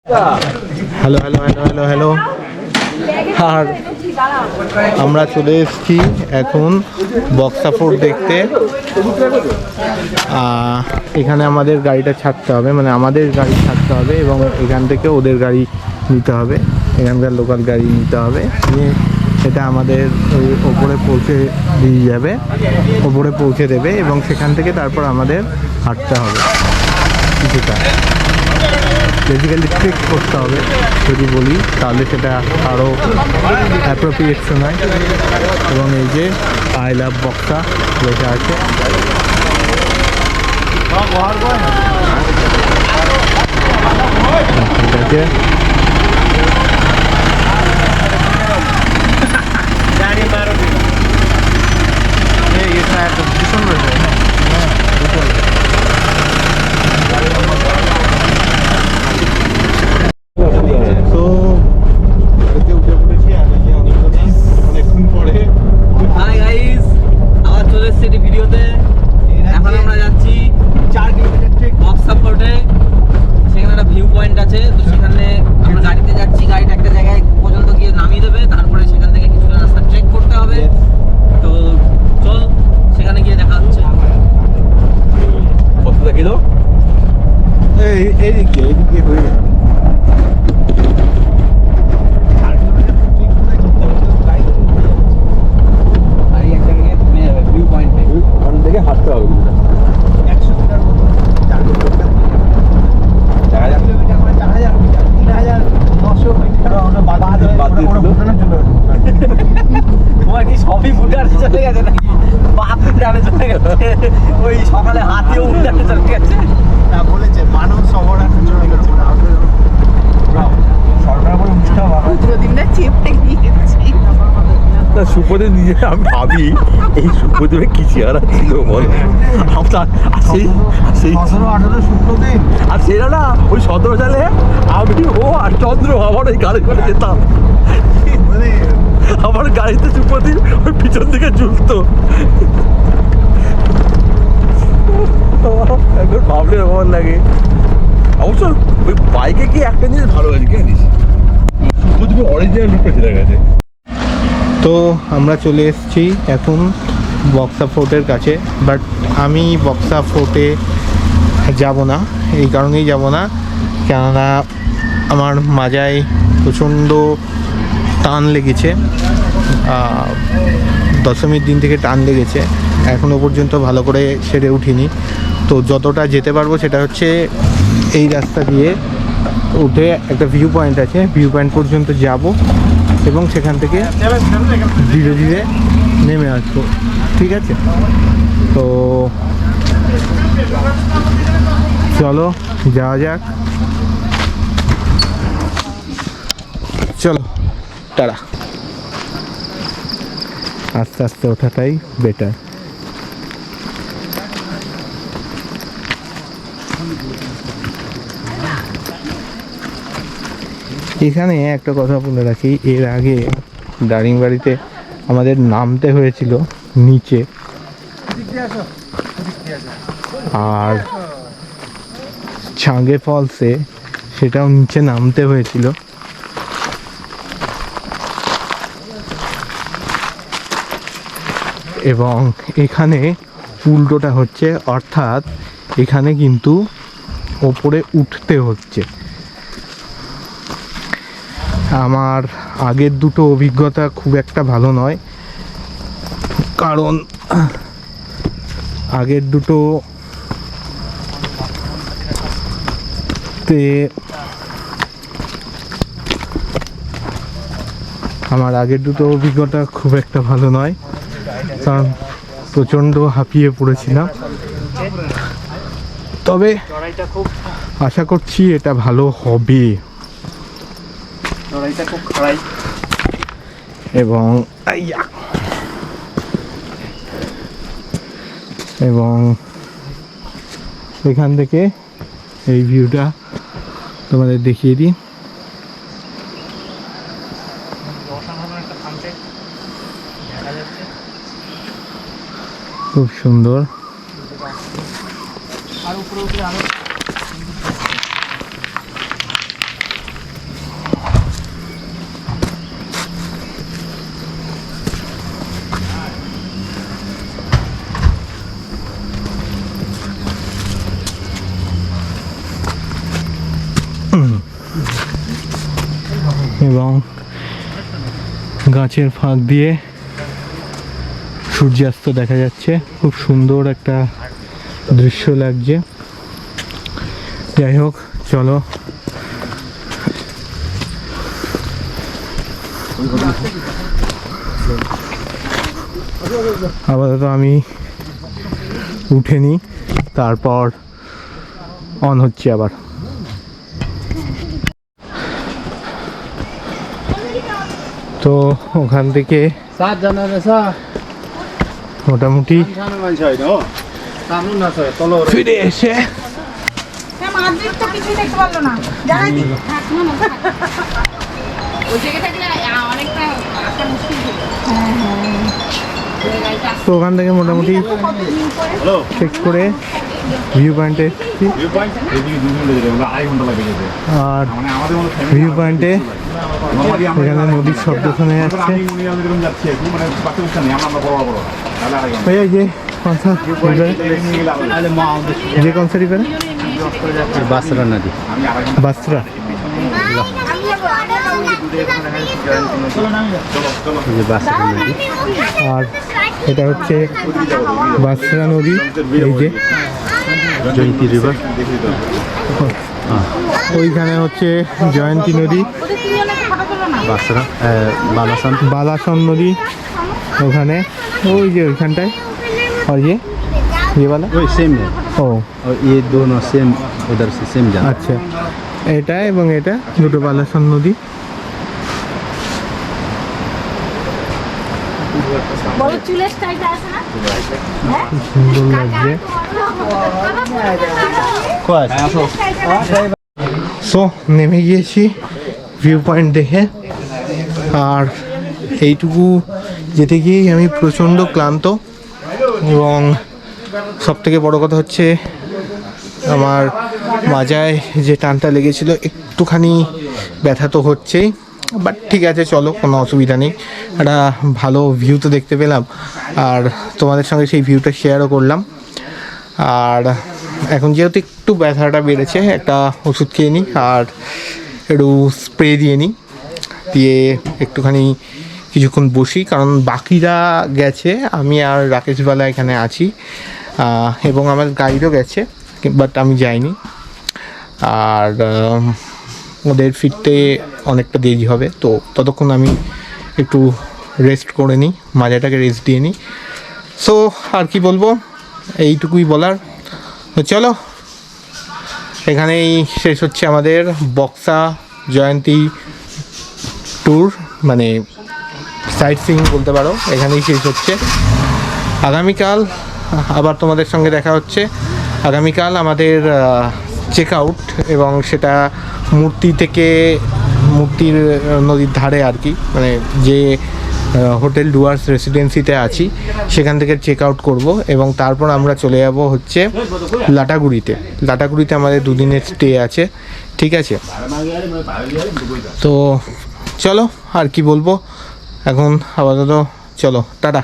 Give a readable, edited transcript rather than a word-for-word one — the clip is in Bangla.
Hello hello hello hello hello. আর আমরা চলে এসেছি এখন বক্সা ফোর্ট দেখতে। এখানে আমাদের গাড়িটা ছাড়তে হবে, মানে আমাদের গাড়ি ছাড়তে হবে এবং এখান থেকে ওদের গাড়ি নিতে হবে, এখানকার লোকাল গাড়ি নিতে হবে, নিয়ে সেটা আমাদের ওই ওপরে পৌঁছে দিয়ে যাবে, ওপরে পৌঁছে দেবে এবং সেখান থেকে তারপর আমাদের হাঁটতে হবে কিছুটা। বেসিক্যালি ট্রেক করতে হবে যদি বলি, তাহলে সেটা আরও অ্যাপ্রোপ্রিয়েট শোনায়। এবং এই যে আই লাভ বক্সা লেখা আছে। ঠিক আছে, ভীষণ রয়েছে। তো উঠে পড়েছি অনেকক্ষণ পরে। হাই গাইস, আবার চলে এসেছি একটি ভিডিওতে। এখন আমরা যাচ্ছি 4 কিলোমিটার ট্রেক বক্সা ফোর্টে। সেখানে একটা ভিউ পয়েন্ট আছে, তো সেখানে আমরা গাড়িতে যাচ্ছি। গাড়িটা একটা জায়গায় পর্যন্ত গিয়ে নামিয়ে দেবে, তারপরে সেখান থেকে কিছুটা রাস্তা ট্রেক করতে হবে। তো চল সেখানে গিয়ে দেখা হচ্ছে। কতটা কিলো? এইদিকে হয়ে যাবে। হাঁটতে হবে সবই ভুটানে চলে গেছে নাকি? বাপ ভুটানে চলে গেছে, ওই সকালে হাতিও ভুটানে চলে গেছে। বলেছে মানুষ সবরান চলে গেছে। সরকার বলে দিনটা চেপটে গিয়েছি। সুপদেব নিজে আমি ভাবি এই সুপদেবে কি চেহারা ছিল বল। সেই 17-18 শুক্রদিন আর সেটা না, ওই 17 সালে আমি ও আর চন্দ্র আমার ওই গাড়ি করে যেতাম, আমার গাড়িতে সুপদেব ওই পিছন থেকে ঝুলতো। এখন ভাবলে আমার লাগে। অবশ্য ওই বাইকে কি একটা জিনিস ভালো হয়েছে, কি জানিস, সুপদেবের অরিজিনাল লুকটা চলে গেছে। তো আমরা চলে এসেছি এখন বক্সা ফোর্টের কাছে, বাট আমি বক্সা ফোর্টে যাব না। এই কারণেই যাব না, কেননা আমার মাজায় প্রচণ্ড টান লেগেছে। দশমীর দিন থেকে টান লেগেছে, এখনও পর্যন্ত ভালো করে সেরে উঠিনি। তো যতটা যেতে পারবো সেটা হচ্ছে এই রাস্তা দিয়ে উঠে একটা ভিউ পয়েন্ট আছে, ভিউ পয়েন্ট পর্যন্ত যাব এবং সেখান থেকে ধীরে ধীরে নেমে আসবো। ঠিক আছে, তো চলো যাওয়া যাক। চলো টাটা। আস্তে আস্তে ওঠাটাই বেটার। এখানে একটা কথা বলে রাখি, এর আগে দারিংবাড়িতে আমাদের নামতে হয়েছিল নিচে, আর ছাঙ্গে ফলসে সেটাও নিচে নামতে হয়েছিল। এবং এখানে উল্টোটা হচ্ছে, অর্থাৎ এখানে কিন্তু ওপরে উঠতে হচ্ছে। আমার আগের দুটো অভিজ্ঞতা খুব একটা ভালো নয়, কারণ আগের দুটোতে অভিজ্ঞতা খুব একটা ভালো নয়, কারণ প্রচণ্ড হাঁপিয়ে পড়েছিলাম। তবে আশা করছি এটা ভালো হবে। এবং এখান থেকে এই ভিউটা তোমাদের দেখিয়ে দিই। খুব সুন্দর। এবং গাছের ফাঁক দিয়ে সূর্যাস্ত দেখা যাচ্ছে, খুব সুন্দর একটা দৃশ্য লাগছে। যাই হোক, চলো আপাতত আমি উঠে নিই, তারপর অন হচ্ছে আবার। তো ওখান থেকে মোটামুটি ফিরে এসে মাদ্রিদ তো কিছুই দেখতে পারলো না, জানাই দি। ওই জায়গা থাকলে অনেকটা আসা মুশকিল ছিল। তো ওখান থেকে মোটামুটি চেক করে ভিউ পয়েন্টে এসেছি। আর ভিউ পয়েন্টে এখানে নদীর শব্দ শোনা যাচ্ছে। ভাইয়া যে যে কোন সারি পেরে বাসরা নদী, বাসরা। আর এটা হচ্ছে বাসরা নদী, এই যে জয়ন্তী রিভার। ওইখানে হচ্ছে জয়ন্তী নদী, বাসরা বালাসান, বালাসন নদী ওখানে, ওই যে ওইখানটায়। और ये वाला ওই সেম ও और ये दोनों सेम उधर से सेम जाना। আচ্ছা, এটা এবং এটা দুটো বালাসন নদী। বড় চুলের স্টাইলটা আছে না? সুন্দর লাগছে। সো নেমে গিয়েছি ভিউ পয়েন্ট দেখে, আর এইটুকু যেতে গিয়েই আমি প্রচণ্ড ক্লান্ত, এবং সবথেকে বড় কথা হচ্ছে আমার মাজায় যে টানটা লেগেছিল একটুখানি ব্যথা তো হচ্ছেই, বাট ঠিক আছে, চলো, কোনো অসুবিধা নেই। একটা ভালো ভিউ তো দেখতে পেলাম, আর তোমাদের সঙ্গে সেই ভিউটা শেয়ারও করলাম। আর এখন যেহেতু একটু ব্যথাটা বেড়েছে, একটা ওষুধ খেয়ে নিই আর একটু স্প্রে দিয়ে নিই, দিয়ে একটুখানি কিছুক্ষণ বসি, কারণ বাকিরা গেছে, আমি আর রাকেশবালা এখানে আছি, এবং আমার গাড়িও গেছে, বাট আমি যাইনি। আর ওদের ফিরতে অনেকটা দেরি হবে, তো ততক্ষণ আমি একটু রেস্ট করে নিই, মাজাটাকে রেস্ট দিয়ে নিই। সো আর কি বলবো, এইটুকুই বলার। তো চলো, এখানেই শেষ হচ্ছে আমাদের বক্সা জয়ন্তী ট্যুর, মানে সাইট সিইং বলতে পারো, এখানেই শেষ হচ্ছে। আগামীকাল আবার তোমাদের সঙ্গে দেখা হচ্ছে। আগামীকাল আমাদের চেক আউট, এবং সেটা মূর্তি থেকে, মূর্তির নদীর ধারে আর কি, মানে যে হোটেল ডুয়ার্স রেসিডেন্সিতে আছি সেখান থেকে চেক আউট করবো, এবং তারপর আমরা চলে যাব হচ্ছে লাটাগুড়িতে। লাটাগুড়িতে আমাদের দুদিনের স্টে আছে, ঠিক আছে। তো চলো, আর কি বলবো, এখন আপাতত চলো, টাটা।